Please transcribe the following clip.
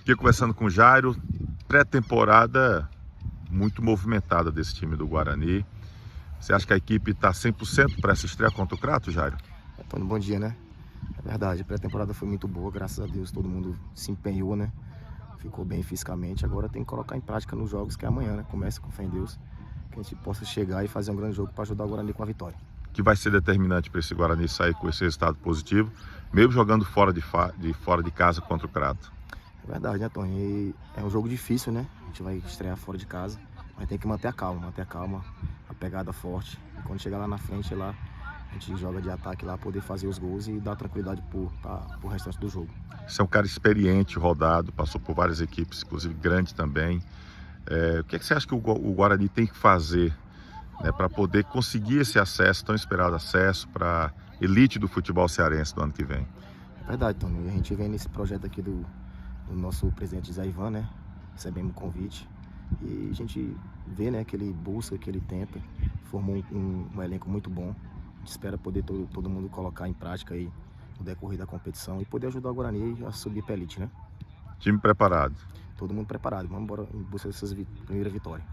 Fiquei conversando com o Jairo, pré-temporada muito movimentada desse time do Guarani. Você acha que a equipe está 100% para essa estreia contra o Crato, Jairo? Antônio, bom dia, né? É verdade, a pré-temporada foi muito boa, graças a Deus todo mundo se empenhou, né? Ficou bem fisicamente, agora tem que colocar em prática nos jogos que é amanhã, né? Começa com fé em Deus, que a gente possa chegar e fazer um grande jogo para ajudar o Guarani com a vitória. Que vai ser determinante para esse Guarani sair com esse resultado positivo, mesmo jogando fora de casa contra o Crato. É verdade, né, Tony? E é um jogo difícil, né? A gente vai estrear fora de casa, mas tem que manter a calma, a pegada forte. E quando chegar lá na frente, lá, a gente joga de ataque lá, poder fazer os gols e dar tranquilidade pro restante do jogo. Você é um cara experiente, rodado, passou por várias equipes, inclusive grande também. O que você acha que o Guarani tem que fazer, né, para poder conseguir esse acesso, tão esperado acesso para a elite do futebol cearense do ano que vem? É verdade, Tony. A gente vem nesse projeto aqui do nosso presidente Zé Ivan, né? Recebemos o convite e a gente vê, né, que ele busca, que ele tenta, formou um elenco muito bom. A gente espera poder todo mundo colocar em prática aí no decorrer da competição e poder ajudar o Guarani a subir para elite, né? Time preparado. Todo mundo preparado, vamos embora em busca dessas primeiras vitórias.